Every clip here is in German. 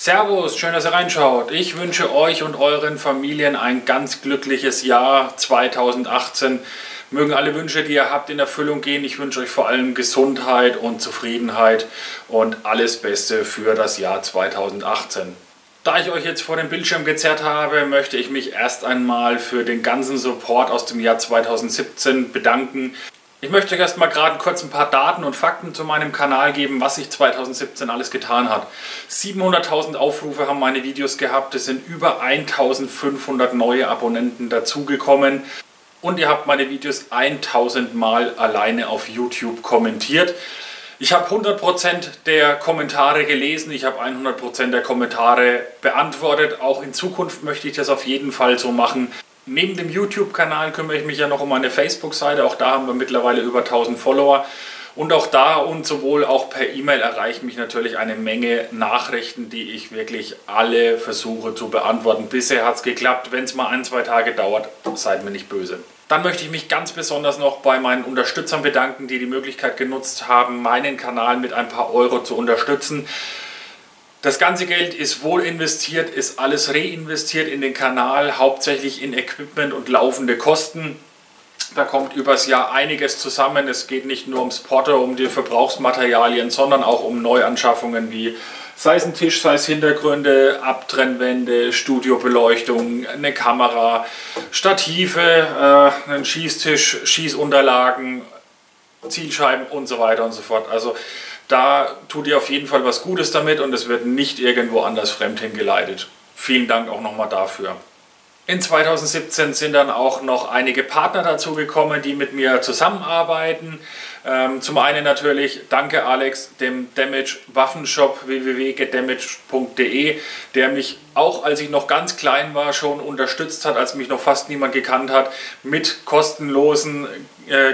Servus, schön, dass ihr reinschaut. Ich wünsche euch und euren Familien ein ganz glückliches Jahr 2018. Mögen alle Wünsche, die ihr habt, in Erfüllung gehen. Ich wünsche euch vor allem Gesundheit und Zufriedenheit und alles Beste für das Jahr 2018. Da ich euch jetzt vor dem Bildschirm gezerrt habe, möchte ich mich erst einmal für den ganzen Support aus dem Jahr 2017 bedanken. Ich möchte euch erstmal gerade kurz ein paar Daten und Fakten zu meinem Kanal geben, was sich 2017 alles getan hat. 700.000 Aufrufe haben meine Videos gehabt, es sind über 1.500 neue Abonnenten dazugekommen und ihr habt meine Videos 1.000 Mal alleine auf YouTube kommentiert. Ich habe 100% der Kommentare gelesen, ich habe 100% der Kommentare beantwortet. Auch in Zukunft möchte ich das auf jeden Fall so machen. Neben dem YouTube-Kanal kümmere ich mich ja noch um meine Facebook-Seite. Auch da haben wir mittlerweile über 1000 Follower. Und auch da und sowohl auch per E-Mail erreichen mich natürlich eine Menge Nachrichten, die ich wirklich alle versuche zu beantworten. Bisher hat es geklappt. Wenn es mal 1-2 Tage dauert, seid mir nicht böse. Dann möchte ich mich ganz besonders noch bei meinen Unterstützern bedanken, die die Möglichkeit genutzt haben, meinen Kanal mit ein paar Euro zu unterstützen. Das ganze Geld ist wohl investiert, ist alles reinvestiert in den Kanal, hauptsächlich in Equipment und laufende Kosten. Da kommt übers Jahr einiges zusammen. Es geht nicht nur ums Porto, um die Verbrauchsmaterialien, sondern auch um Neuanschaffungen wie sei es ein Tisch, sei es Hintergründe, Abtrennwände, Studiobeleuchtung, eine Kamera, Stative, einen Schießtisch, Schießunterlagen, Zielscheiben und so weiter und so fort. Also da tut ihr auf jeden Fall was Gutes damit und es wird nicht irgendwo anders fremd hingeleitet. Vielen Dank auch nochmal dafür. In 2017 sind dann auch noch einige Partner dazu gekommen, die mit mir zusammenarbeiten. Zum einen natürlich danke Alex, dem Damage Waffenshop www.getdamage.de, der mich auch, als ich noch ganz klein war, schon unterstützt hat, als mich noch fast niemand gekannt hat, mit kostenlosen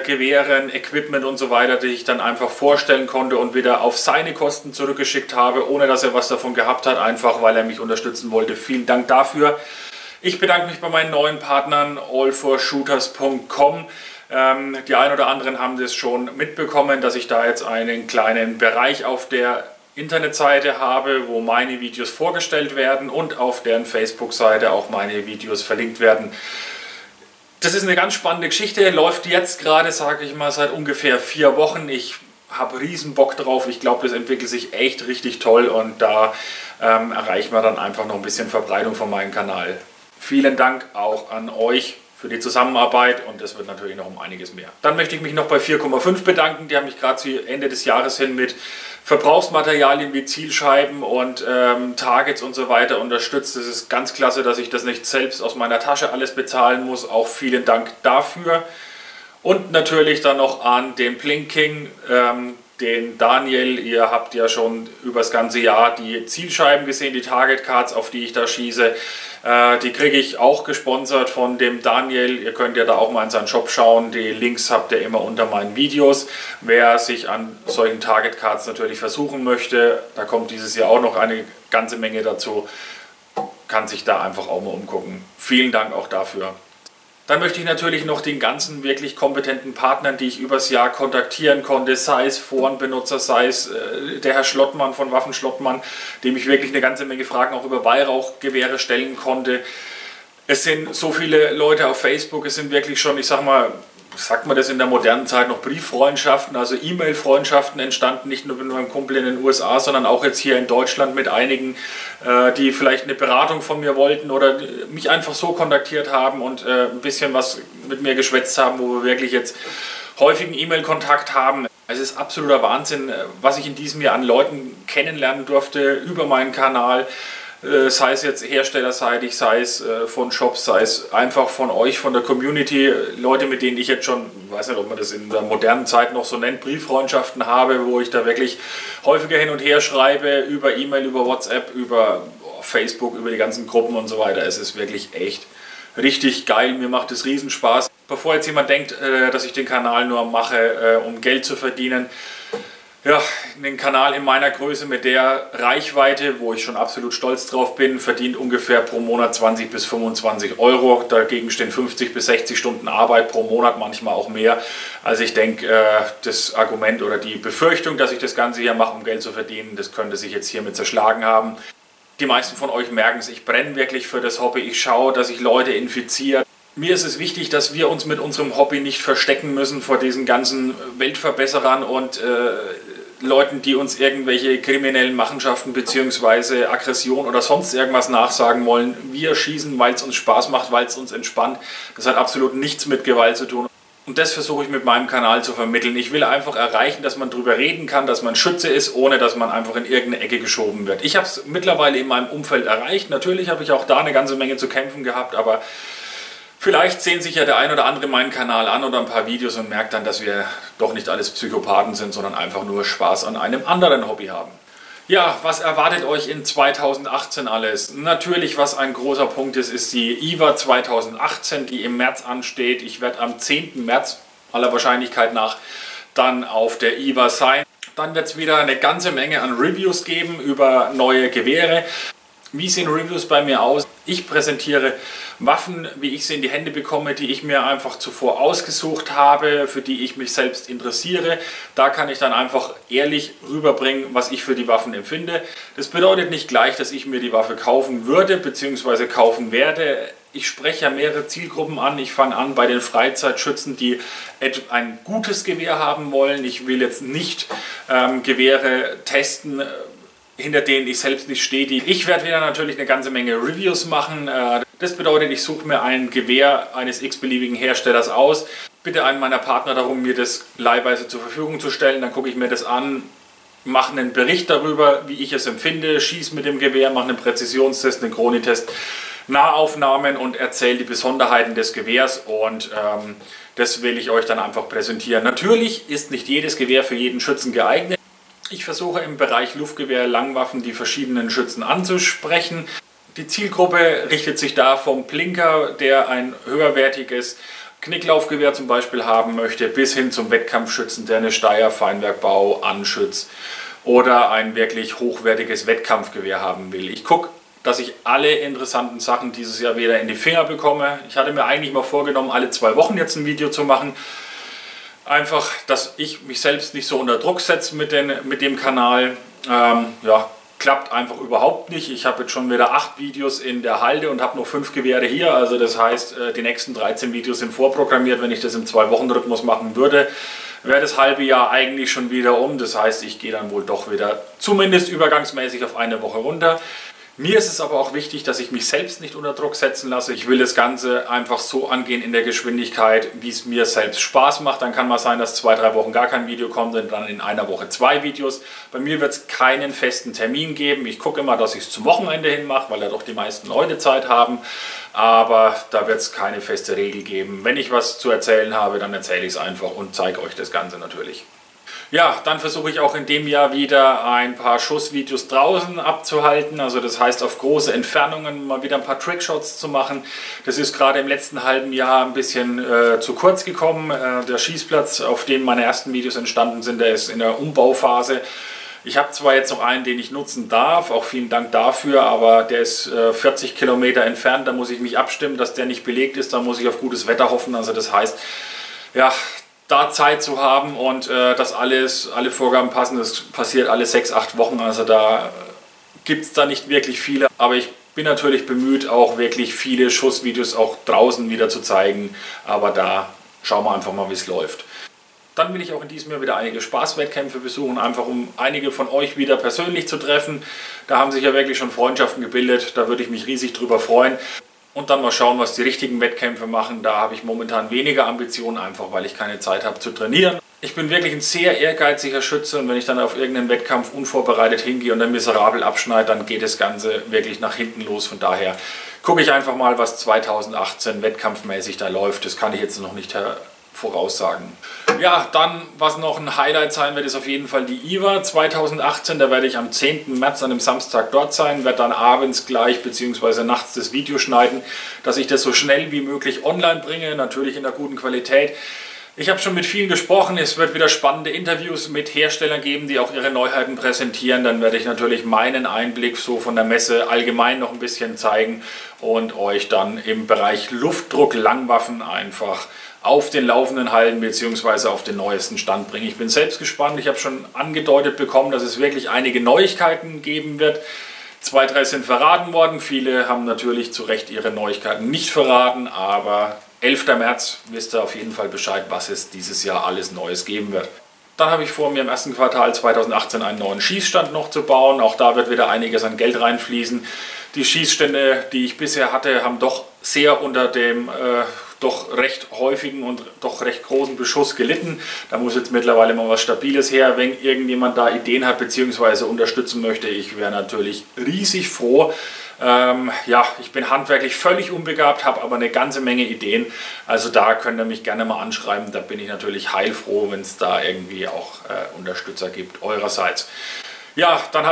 Gewehren, Equipment und so weiter, die ich dann einfach vorstellen konnte und wieder auf seine Kosten zurückgeschickt habe, ohne dass er was davon gehabt hat, einfach weil er mich unterstützen wollte. Vielen Dank dafür. Ich bedanke mich bei meinen neuen Partnern allforshooters.com. Die ein oder anderen haben das schon mitbekommen, dass ich da jetzt einen kleinen Bereich auf der Internetseite habe, wo meine Videos vorgestellt werden und auf deren Facebook-Seite auch meine Videos verlinkt werden. Das ist eine ganz spannende Geschichte, läuft jetzt gerade, sage ich mal, seit ungefähr 4 Wochen. Ich habe riesen Bock drauf, ich glaube, das entwickelt sich echt richtig toll und da erreichen wir dann einfach noch ein bisschen Verbreitung von meinem Kanal. Vielen Dank auch an euch für die Zusammenarbeit und es wird natürlich noch um einiges mehr. Dann möchte ich mich noch bei 4,5 bedanken, die haben mich gerade zu Ende des Jahres hin mit Verbrauchsmaterialien wie Zielscheiben und Targets und so weiter unterstützt. Es ist ganz klasse, dass ich das nicht selbst aus meiner Tasche alles bezahlen muss. Auch vielen Dank dafür. Und natürlich dann noch an den Blinking, den Daniel. Ihr habt ja schon über das ganze Jahr die Zielscheiben gesehen, die Target Cards, auf die ich da schieße. Die kriege ich auch gesponsert von dem Daniel. Ihr könnt ja da auch mal in seinen Shop schauen. Die Links habt ihr immer unter meinen Videos. Wer sich an solchen Target Cards natürlich versuchen möchte, da kommt dieses Jahr auch noch eine ganze Menge dazu, kann sich da einfach auch mal umgucken. Vielen Dank auch dafür. Dann möchte ich natürlich noch den ganzen wirklich kompetenten Partnern, die ich übers Jahr kontaktieren konnte, sei es Forenbenutzer, sei es der Herr Schlottmann von Waffenschlottmann, dem ich wirklich eine ganze Menge Fragen auch über Weihrauchgewehre stellen konnte. Es sind so viele Leute auf Facebook, es sind wirklich schon, ich sag mal, sagt man das in der modernen Zeit noch, Brieffreundschaften, also E-Mail-Freundschaften entstanden, nicht nur mit meinem Kumpel in den USA, sondern auch jetzt hier in Deutschland mit einigen, die vielleicht eine Beratung von mir wollten oder mich einfach so kontaktiert haben und ein bisschen was mit mir geschwätzt haben, wo wir wirklich jetzt häufigen E-Mail-Kontakt haben. Es ist absoluter Wahnsinn, was ich in diesem Jahr an Leuten kennenlernen durfte über meinen Kanal. Sei es jetzt herstellerseitig, sei es von Shops, sei es einfach von euch, von der Community, Leute, mit denen ich jetzt schon, ich weiß nicht, ob man das in der modernen Zeit noch so nennt, Brieffreundschaften habe, wo ich da wirklich häufiger hin und her schreibe, über E-Mail, über WhatsApp, über Facebook, über die ganzen Gruppen und so weiter. Es ist wirklich echt richtig geil, mir macht es riesen Spaß. Bevor jetzt jemand denkt, dass ich den Kanal nur mache, um Geld zu verdienen, ja, einen Kanal in meiner Größe mit der Reichweite, wo ich schon absolut stolz drauf bin, verdient ungefähr pro Monat 20 bis 25 Euro. Dagegen stehen 50 bis 60 Stunden Arbeit pro Monat, manchmal auch mehr. Also ich denke, das Argument oder die Befürchtung, dass ich das Ganze hier mache, um Geld zu verdienen, das könnte sich jetzt hiermit zerschlagen haben. Die meisten von euch merken es, ich brenne wirklich für das Hobby. Ich schaue, dass ich Leute infiziere. Mir ist es wichtig, dass wir uns mit unserem Hobby nicht verstecken müssen vor diesen ganzen Weltverbesserern und Leuten, die uns irgendwelche kriminellen Machenschaften bzw. Aggression oder sonst irgendwas nachsagen wollen. Wir schießen, weil es uns Spaß macht, weil es uns entspannt. Das hat absolut nichts mit Gewalt zu tun. Und das versuche ich mit meinem Kanal zu vermitteln. Ich will einfach erreichen, dass man darüber reden kann, dass man Schütze ist, ohne dass man einfach in irgendeine Ecke geschoben wird. Ich habe es mittlerweile in meinem Umfeld erreicht. Natürlich habe ich auch da eine ganze Menge zu kämpfen gehabt, aber vielleicht sehen sich ja der ein oder andere meinen Kanal an oder ein paar Videos und merkt dann, dass wir doch nicht alles Psychopathen sind, sondern einfach nur Spaß an einem anderen Hobby haben. Ja, was erwartet euch in 2018 alles? Natürlich, was ein großer Punkt ist, ist die IWA 2018, die im März ansteht. Ich werde am 10. März aller Wahrscheinlichkeit nach dann auf der IWA sein. Dann wird es wieder eine ganze Menge an Reviews geben über neue Gewehre. Wie sehen Reviews bei mir aus? Ich präsentiere Waffen, wie ich sie in die Hände bekomme, die ich mir einfach zuvor ausgesucht habe, für die ich mich selbst interessiere. Da kann ich dann einfach ehrlich rüberbringen, was ich für die Waffen empfinde. Das bedeutet nicht gleich, dass ich mir die Waffe kaufen würde bzw. kaufen werde. Ich spreche ja mehrere Zielgruppen an. Ich fange an bei den Freizeitschützen, die ein gutes Gewehr haben wollen. Ich will jetzt nicht Gewehre testen, hinter denen ich selbst nicht stehe. Ich werde wieder natürlich eine ganze Menge Reviews machen. Das bedeutet, ich suche mir ein Gewehr eines x-beliebigen Herstellers aus, bitte einen meiner Partner darum, mir das leihweise zur Verfügung zu stellen. Dann gucke ich mir das an, mache einen Bericht darüber, wie ich es empfinde, schieße mit dem Gewehr, mache einen Präzisionstest, einen Chronitest, Nahaufnahmen und erzähle die Besonderheiten des Gewehrs und das will ich euch dann einfach präsentieren. Natürlich ist nicht jedes Gewehr für jeden Schützen geeignet. Ich versuche im Bereich Luftgewehr, Langwaffen die verschiedenen Schützen anzusprechen. Die Zielgruppe richtet sich da vom Blinker, der ein höherwertiges Knicklaufgewehr zum Beispiel haben möchte, bis hin zum Wettkampfschützen, der eine Steyr, Feinwerkbau, Anschütz oder ein wirklich hochwertiges Wettkampfgewehr haben will. Ich gucke, dass ich alle interessanten Sachen dieses Jahr wieder in die Finger bekomme. Ich hatte mir eigentlich mal vorgenommen, alle 2 Wochen jetzt ein Video zu machen. Einfach, dass ich mich selbst nicht so unter Druck setze mit dem Kanal. Ja, klappt einfach überhaupt nicht. Ich habe jetzt schon wieder 8 Videos in der Halde und habe noch 5 Gewehre hier. Also das heißt, die nächsten 13 Videos sind vorprogrammiert. Wenn ich das im 2-Wochen-Rhythmus machen würde, wäre das halbe Jahr eigentlich schon wieder um. Das heißt, ich gehe dann wohl doch wieder zumindest übergangsmäßig auf eine Woche runter. Mir ist es aber auch wichtig, dass ich mich selbst nicht unter Druck setzen lasse. Ich will das Ganze einfach so angehen in der Geschwindigkeit, wie es mir selbst Spaß macht. Dann kann mal sein, dass 2-3 Wochen gar kein Video kommt und dann in einer Woche 2 Videos. Bei mir wird es keinen festen Termin geben. Ich gucke immer, dass ich es zum Wochenende hin mache, weil da doch die meisten Leute Zeit haben. Aber da wird es keine feste Regel geben. Wenn ich was zu erzählen habe, dann erzähle ich es einfach und zeige euch das Ganze natürlich. Ja, dann versuche ich auch in dem Jahr wieder ein paar Schussvideos draußen abzuhalten. Also das heißt, auf große Entfernungen mal wieder ein paar Trickshots zu machen. Das ist gerade im letzten halben Jahr ein bisschen zu kurz gekommen. Der Schießplatz, auf dem meine ersten Videos entstanden sind, der ist in der Umbauphase. Ich habe zwar jetzt noch einen, den ich nutzen darf, auch vielen Dank dafür, aber der ist 40 Kilometer entfernt. Da muss ich mich abstimmen, dass der nicht belegt ist. Da muss ich auf gutes Wetter hoffen. Also das heißt, ja, da Zeit zu haben und dass alle Vorgaben passen, das passiert alle 6-8 Wochen, also da gibt es da nicht wirklich viele, aber ich bin natürlich bemüht, auch wirklich viele Schussvideos auch draußen wieder zu zeigen, aber da schauen wir einfach mal, wie es läuft. Dann will ich auch in diesem Jahr wieder einige Spaßwettkämpfe besuchen, einfach um einige von euch wieder persönlich zu treffen. Da haben sich ja wirklich schon Freundschaften gebildet, da würde ich mich riesig drüber freuen. Und dann mal schauen, was die richtigen Wettkämpfe machen. Da habe ich momentan weniger Ambitionen, einfach weil ich keine Zeit habe zu trainieren. Ich bin wirklich ein sehr ehrgeiziger Schütze und wenn ich dann auf irgendeinen Wettkampf unvorbereitet hingehe und dann miserabel abschneide, dann geht das Ganze wirklich nach hinten los. Von daher gucke ich einfach mal, was 2018 wettkampfmäßig da läuft. Das kann ich jetzt noch nicht voraussagen. Ja, dann, was noch ein Highlight sein wird, ist auf jeden Fall die IWA 2018. Da werde ich am 10. März an einem Samstag dort sein, werde dann abends gleich bzw. nachts das Video schneiden, dass ich das so schnell wie möglich online bringe, natürlich in einer guten Qualität. Ich habe schon mit vielen gesprochen, es wird wieder spannende Interviews mit Herstellern geben, die auch ihre Neuheiten präsentieren. Dann werde ich natürlich meinen Einblick so von der Messe allgemein noch ein bisschen zeigen und euch dann im Bereich Luftdruck Langwaffen einfach auf den Laufenden halten bzw. auf den neuesten Stand bringen. Ich bin selbst gespannt, ich habe schon angedeutet bekommen, dass es wirklich einige Neuigkeiten geben wird. 2, 3 sind verraten worden. Viele haben natürlich zu Recht ihre Neuigkeiten nicht verraten, aber 11. März wisst ihr auf jeden Fall Bescheid, was es dieses Jahr alles Neues geben wird. Dann habe ich vor, mir im ersten Quartal 2018 einen neuen Schießstand noch zu bauen. Auch da wird wieder einiges an Geld reinfließen. Die Schießstände, die ich bisher hatte, haben doch sehr unter dem doch recht häufigen und doch recht großen Beschuss gelitten. Da muss jetzt mittlerweile mal was Stabiles her. Wenn irgendjemand da Ideen hat bzw. unterstützen möchte, ich wäre natürlich riesig froh. Ja, ich bin handwerklich völlig unbegabt, habe aber eine ganze Menge Ideen. Also da könnt ihr mich gerne mal anschreiben. Da bin ich natürlich heilfroh, wenn es da irgendwie auch Unterstützer gibt eurerseits. Ja, dann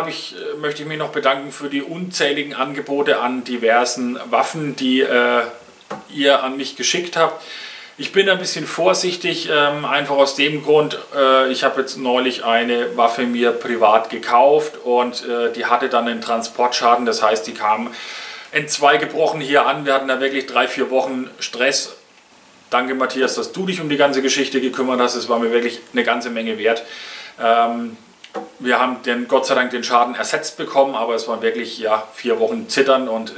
möchte ich mich noch bedanken für die unzähligen Angebote an diversen Waffen, die ihr an mich geschickt habt. Ich bin ein bisschen vorsichtig, einfach aus dem Grund, ich habe jetzt neulich eine Waffe mir privat gekauft und die hatte dann einen Transportschaden, das heißt, die kam entzwei gebrochen hier an. Wir hatten da wirklich 3, 4 Wochen Stress. Danke Matthias, dass du dich um die ganze Geschichte gekümmert hast, es war mir wirklich eine ganze Menge wert. Wir haben Gott sei Dank den Schaden ersetzt bekommen, aber es waren wirklich ja, 4 Wochen Zittern und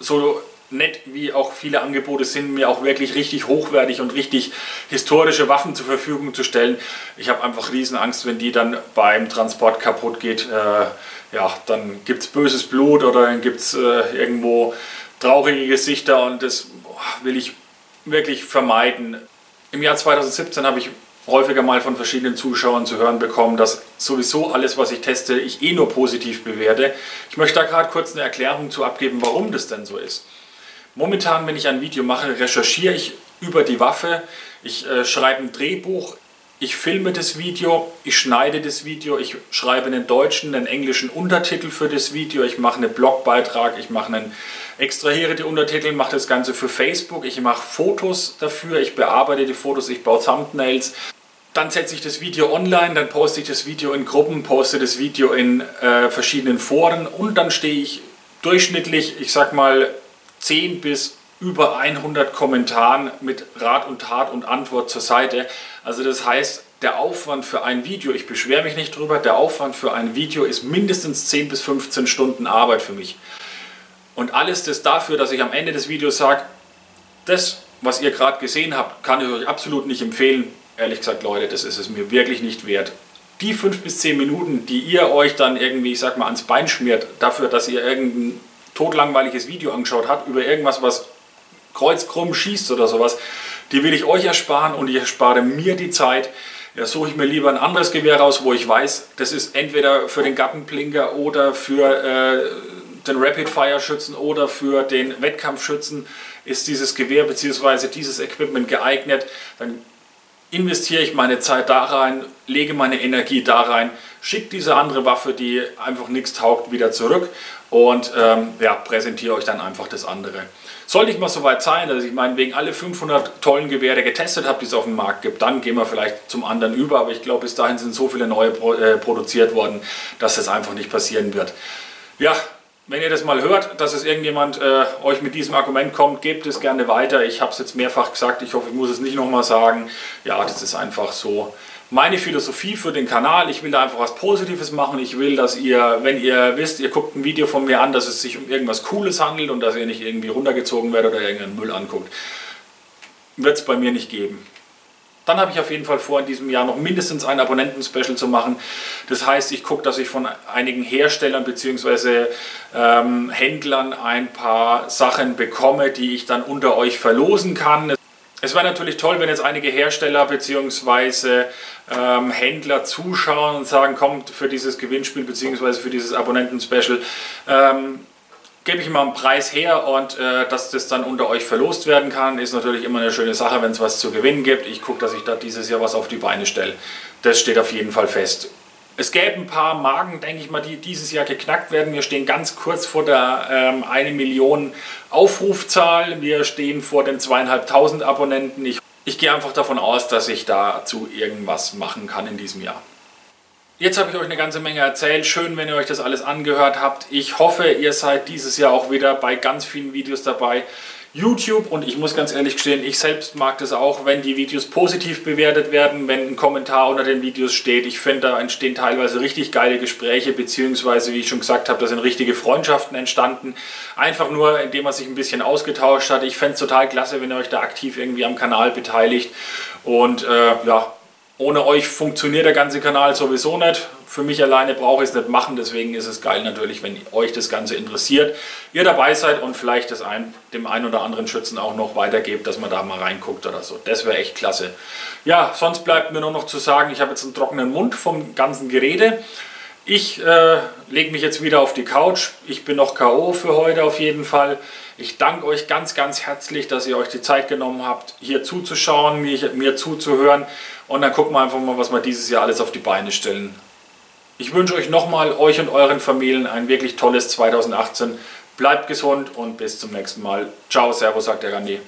so nett wie auch viele Angebote sind, mir auch wirklich richtig hochwertig und richtig historische Waffen zur Verfügung zu stellen. Ich habe einfach riesen Angst, wenn die dann beim Transport kaputt geht. Ja, dann gibt es böses Blut oder dann gibt es irgendwo traurige Gesichter und das will ich wirklich vermeiden. Im Jahr 2017 habe ich häufiger mal von verschiedenen Zuschauern zu hören bekommen, dass sowieso alles, was ich teste, ich eh nur positiv bewerte. Ich möchte da gerade kurz eine Erklärung zu abgeben, warum das denn so ist. Momentan, wenn ich ein Video mache, recherchiere ich über die Waffe, ich schreibe ein Drehbuch, ich filme das Video, ich schneide das Video, ich schreibe einen deutschen, einen englischen Untertitel für das Video, ich mache einen Blogbeitrag, extrahiere die Untertitel, mache das Ganze für Facebook, ich mache Fotos dafür, ich bearbeite die Fotos, ich baue Thumbnails. Dann setze ich das Video online, dann poste ich das Video in Gruppen, poste das Video in verschiedenen Foren und dann stehe ich durchschnittlich, ich sag mal, 10 bis über 100 Kommentaren mit Rat und Tat und Antwort zur Seite. Also das heißt, der Aufwand für ein Video, ich beschwere mich nicht drüber, der Aufwand für ein Video ist mindestens 10 bis 15 Stunden Arbeit für mich. Und alles das dafür, dass ich am Ende des Videos sage, das, was ihr gerade gesehen habt, kann ich euch absolut nicht empfehlen. Ehrlich gesagt, Leute, das ist es mir wirklich nicht wert. Die 5 bis 10 Minuten, die ihr euch dann irgendwie, ich sag mal, ans Bein schmiert, dafür, dass ihr irgendein totlangweiliges Video angeschaut habt, über irgendwas, was kreuzkrumm schießt oder sowas, die will ich euch ersparen und ich erspare mir die Zeit. Ja, suche ich mir lieber ein anderes Gewehr raus, wo ich weiß, das ist entweder für den Gattenblinker oder für den Rapid-Fire-Schützen oder für den Wettkampfschützen ist dieses Gewehr bzw. dieses Equipment geeignet. Dann investiere ich meine Zeit da rein, lege meine Energie da rein, schicke diese andere Waffe, die einfach nichts taugt, wieder zurück und ja, präsentiere euch dann einfach das andere. Sollte ich mal soweit sein, dass ich meinetwegen alle 500 tollen Gewehre getestet habe, die es auf dem Markt gibt, dann gehen wir vielleicht zum anderen über, aber ich glaube, bis dahin sind so viele neue produziert worden, dass das einfach nicht passieren wird. Ja, wenn ihr das mal hört, dass es irgendjemand euch mit diesem Argument kommt, gebt es gerne weiter. Ich habe es jetzt mehrfach gesagt, ich hoffe, ich muss es nicht nochmal sagen. Ja, das ist einfach so meine Philosophie für den Kanal. Ich will da einfach was Positives machen. Ich will, dass ihr, wenn ihr wisst, ihr guckt ein Video von mir an, dass es sich um irgendwas Cooles handelt und dass ihr nicht irgendwie runtergezogen werdet oder irgendeinen Müll anguckt. Wird es bei mir nicht geben. Dann habe ich auf jeden Fall vor, in diesem Jahr noch mindestens ein Abonnenten-Special zu machen. Das heißt, ich gucke, dass ich von einigen Herstellern bzw. Händlern ein paar Sachen bekomme, die ich dann unter euch verlosen kann. Es wäre natürlich toll, wenn jetzt einige Hersteller bzw. Händler zuschauen und sagen, kommt für dieses Gewinnspiel bzw. für dieses Abonnenten-Special, gebe ich mal einen Preis her und dass das dann unter euch verlost werden kann, ist natürlich immer eine schöne Sache, wenn es was zu gewinnen gibt. Ich gucke, dass ich da dieses Jahr was auf die Beine stelle. Das steht auf jeden Fall fest. Es gäbe ein paar Marken, denke ich mal, die dieses Jahr geknackt werden. Wir stehen ganz kurz vor der 1 Million Aufrufzahl. Wir stehen vor den 2.500 Abonnenten. Ich gehe einfach davon aus, dass ich dazu irgendwas machen kann in diesem Jahr. Jetzt habe ich euch eine ganze Menge erzählt. Schön, wenn ihr euch das alles angehört habt. Ich hoffe, ihr seid dieses Jahr auch wieder bei ganz vielen Videos dabei. YouTube, und ich muss ganz ehrlich gestehen, ich selbst mag das auch, wenn die Videos positiv bewertet werden, wenn ein Kommentar unter den Videos steht. Ich finde, da entstehen teilweise richtig geile Gespräche, beziehungsweise, wie ich schon gesagt habe, da sind richtige Freundschaften entstanden. Einfach nur, indem man sich ein bisschen ausgetauscht hat. Ich fände es total klasse, wenn ihr euch da aktiv irgendwie am Kanal beteiligt. Und ja, ohne euch funktioniert der ganze Kanal sowieso nicht. Für mich alleine brauche ich es nicht machen, deswegen ist es geil natürlich, wenn euch das Ganze interessiert, ihr dabei seid und vielleicht dem einen oder anderen Schützen auch noch weitergebt, dass man da mal reinguckt oder so. Das wäre echt klasse. Ja, sonst bleibt mir nur noch zu sagen, ich habe jetzt einen trockenen Mund vom ganzen Gerede. Ich lege mich jetzt wieder auf die Couch. Ich bin noch K.O. für heute auf jeden Fall. Ich danke euch ganz, ganz herzlich, dass ihr euch die Zeit genommen habt, hier zuzuschauen, mir zuzuhören. Und dann gucken wir einfach mal, was wir dieses Jahr alles auf die Beine stellen. Ich wünsche euch nochmal, euch und euren Familien, ein wirklich tolles 2018. Bleibt gesund und bis zum nächsten Mal. Ciao, Servus, sagt der René.